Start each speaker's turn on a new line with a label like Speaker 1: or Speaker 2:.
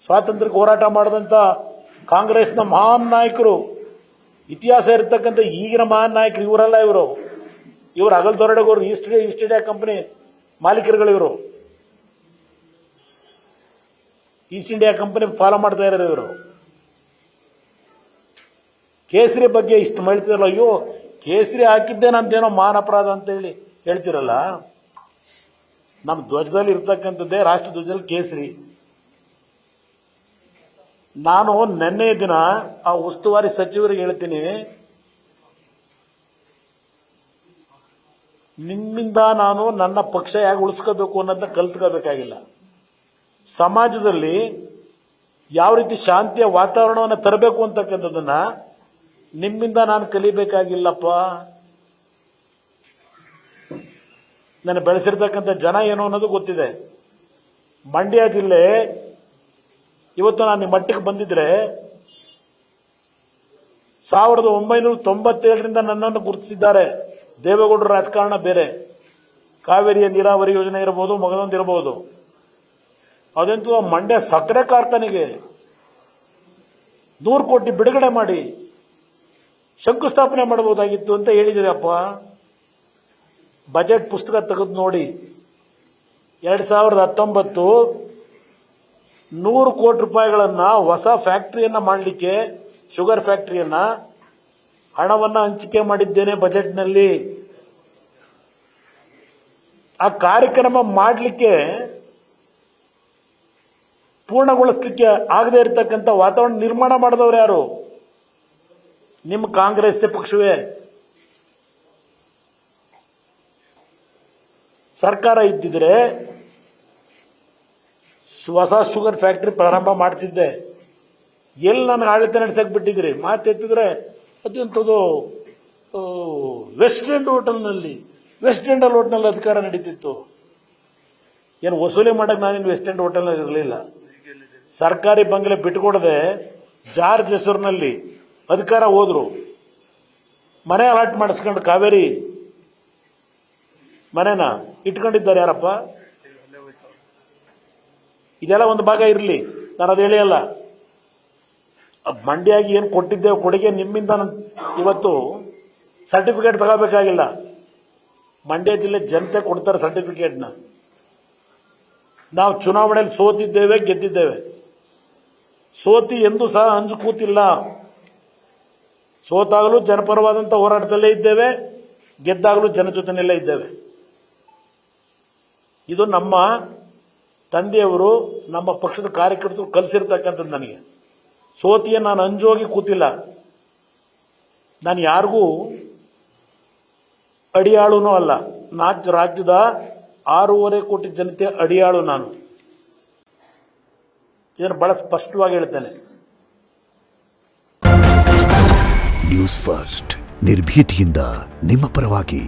Speaker 1: ಸ್ವಾತಂತ್ರ್ಯಕ್ಕೆ ಹೋರಾಟ ಮಾಡಿದಂಥ ಕಾಂಗ್ರೆಸ್ನ ಮಹಾನ್ ನಾಯಕರು, ಇತಿಹಾಸ ಇರತಕ್ಕಂಥ ಈಗಿನ ಮಹಾನ್ ನಾಯಕರು ಇವರಲ್ಲ. ಇವರು ಅಗಲ್ದೊರಡೆಗೋರು ಈಸ್ಟ್ ಇಂಡಿಯಾ ಕಂಪನಿ ಮಾಲೀಕರುಗಳು. ಈಸ್ಟ್ ಇಂಡಿಯಾ ಕಂಪನಿ ಫಾಲೋ ಮಾಡ್ತಾ ಇರೋರು ಇವರು. ಕೇಸರಿ ಬಗ್ಗೆ ಇಷ್ಟು ಮಾಡ್ತಿರಲ್ಲ, ಅಯ್ಯೋ ಕೇಸರಿ ಹಾಕಿದ್ದೆ ನಂದೇನೋ ಮಾನ ಅಪರಾಧ ಅಂತ ಹೇಳ್ತಿರಲ್ಲ. ನಮ್ಮ ಧ್ವಜದಲ್ಲಿ ಇರ್ತಕ್ಕಂಥದ್ದೇ ರಾಷ್ಟ್ರ ಧ್ವಜದಲ್ಲಿ ಕೇಸರಿ. ನಾನು ನಿನ್ನೆ ದಿನ ಆ ಉಸ್ತುವಾರಿ ಸಚಿವರಿಗೆ ಹೇಳ್ತೀನಿ, ನಿಮ್ಮಿಂದ ನಾನು ನನ್ನ ಪಕ್ಷ ಹೇಗೆ ಉಳಿಸ್ಕೋಬೇಕು ಅನ್ನೋದನ್ನ ಕಲ್ತ್ಕೋಬೇಕಾಗಿಲ್ಲ. ಸಮಾಜದಲ್ಲಿ ಯಾವ ರೀತಿ ಶಾಂತಿಯ ವಾತಾವರಣವನ್ನು ತರಬೇಕು ಅಂತಕ್ಕಂಥದ್ದನ್ನ ನಿಮ್ಮಿಂದ ನಾನು ಕಲಿಬೇಕಾಗಿಲ್ಲಪ್ಪ. ನಾನು ಬೆಳೆಸಿರ್ತಕ್ಕಂಥ ಜನ ಏನು ಅನ್ನೋದು ಗೊತ್ತಿದೆ. ಮಂಡ್ಯ ಜಿಲ್ಲೆ ಇವತ್ತು ನಾನು ಮಟ್ಟಕ್ಕೆ ಬಂದಿದ್ರೆ 1997ರಿಂದ ನನ್ನನ್ನು ಗುರುತಿಸಿದ್ದಾರೆ. ದೇವೇಗೌಡರ ರಾಜಕಾರಣ ಬೇರೆ, ಕಾವೇರಿಯ ನೀರಾವರಿ ಯೋಜನೆ ಇರಬಹುದು, ಮಗದೊಂದಿರಬಹುದು. ಅದಂತೂ ಮಂಡ್ಯ ಸಕ್ಕರೆ ಕಾರ್ಖಾನೆಗೆ 100 ಕೋಟಿ ಬಿಡುಗಡೆ ಮಾಡಿ ಶಂಕುಸ್ಥಾಪನೆ ಮಾಡಬಹುದಾಗಿತ್ತು ಅಂತ ಹೇಳಿದಿರಪ್ಪ. ಬಜೆಟ್ ಪುಸ್ತಕ ತೆಗೆದು ನೋಡಿ, 2019 100 ಕೋಟಿ ರೂಪಾಯಿಗಳನ್ನ ಹೊಸ ಫ್ಯಾಕ್ಟರಿಯನ್ನ ಮಾಡಲಿಕ್ಕೆ, ಶುಗರ್ ಫ್ಯಾಕ್ಟರಿಯನ್ನ ಹಣವನ್ನ ಹಂಚಿಕೆ ಮಾಡಿದ್ದೇನೆ ಬಜೆಟ್ನಲ್ಲಿ. ಆ ಕಾರ್ಯಕ್ರಮ ಮಾಡಲಿಕ್ಕೆ, ಪೂರ್ಣಗೊಳಿಸಲಿಕ್ಕೆ ಆಗದೆ ಇರತಕ್ಕಂಥ ವಾತಾವರಣ ನಿರ್ಮಾಣ ಮಾಡಿದವರು ಯಾರು? ನಿಮ್ಮ ಕಾಂಗ್ರೆಸ್ ಪಕ್ಷವೇ. ಸರ್ಕಾರ ಇದ್ದಿದ್ರೆ ಹೊಸ ಶುಗರ್ ಫ್ಯಾಕ್ಟರಿ ಪ್ರಾರಂಭ ಮಾಡ್ತಿದ್ದೆ. ಎಲ್ಲಿ ನನಗೆ ಆಡಳಿತ ನಡೆಸಕ್ಕೆ ಬಿಟ್ಟಿದ್ರಿ? ಮಾತೆತ್ತಿದ್ರೆ ಅದಂಥದ್ದು ವೆಸ್ಟ್ ಎಂಡ್ ಹೋಟೆಲ್ನಲ್ಲಿ ಅಧಿಕಾರ ನಡೀತಿತ್ತು. ಏನು ವಸೂಲಿ ಮಾಡಕ್ಕೆ ನಾನೇನು ವೆಸ್ಟ್ ಎಂಡ್ ಹೋಟೆಲ್ನಲ್ಲಿ ಇರಲಿಲ್ಲ. ಸರ್ಕಾರಿ ಬಂಗಲೆ ಬಿಟ್ಟುಕೊಡದೆ ಜಾರ್ಜ್ ಹೆಸರಿನಲ್ಲಿ ಅಧಿಕಾರ ಹೋದ್ರು. ಮನೆ ಅಲಾಟ್ ಮಾಡಿಸ್ಕೊಂಡು ಕಾವೇರಿ ಮನೆನ ಇಟ್ಕೊಂಡಿದ್ದಾರೆ ಯಾರಪ್ಪ? ಇದೆಲ್ಲ ಒಂದು ಭಾಗ ಇರಲಿ, ನಾನು ಅದು ಹೇಳಿಯಲ್ಲ. ಮಂಡ್ಯಾಗಿ ಏನು ಕೊಟ್ಟಿದ್ದೇವೆ ಕೊಡುಗೆ, ನಿಮ್ಮಿಂದ ಇವತ್ತು ಸರ್ಟಿಫಿಕೇಟ್ ತಗೋಬೇಕಾಗಿಲ್ಲ. ಮಂಡ್ಯ ಜಿಲ್ಲೆ ಜನತೆ ಕೊಡ್ತಾರೆ ಸರ್ಟಿಫಿಕೇಟ್ನ. ನಾವು ಚುನಾವಣೆಯಲ್ಲಿ ಸೋತಿದ್ದೇವೆ, ಗೆದ್ದಿದ್ದೇವೆ. ಸೋತಿ ಎಂದೂ ಸಹ ಅಂಜು ಕೂತಿಲ್ಲ. ಸೋತಾಗಲೂ ಜನಪರವಾದಂಥ ಹೋರಾಟದಲ್ಲೇ ಇದ್ದೇವೆ, ಗೆದ್ದಾಗಲೂ ಜನ ಜೊತೆನಲ್ಲೇ ಇದ್ದೇವೆ. ಇದು ನಮ್ಮ ತಂದೆಯವರು, ನಮ್ಮ ಪಕ್ಷದ ಕಾರ್ಯಕರ್ತರು ಕಲಿಸಿರ್ತಕ್ಕಂಥದ್ದು. ನನಗೆ ಸೋತಿಯ ನಾನು ಅಂಜೋಗಿ ಕೂತಿಲ್ಲ. ನಾನು ಯಾರಿಗೂ ಅಡಿಯಾಳುನೂ ಅಲ್ಲ. ರಾಜ್ಯದ 6.5 ಕೋಟಿ ಜನತೆ ಅಡಿಯಾಳು ನಾನು. ಇದನ್ನು ಬಹಳ ಸ್ಪಷ್ಟವಾಗಿ ಹೇಳ್ತೇನೆ.
Speaker 2: ನ್ಯೂಸ್ ಫಸ್ಟ್, ನಿರ್ಭೀತಿಯಿಂದ ನಿಮ್ಮ ಪರವಾಗಿ.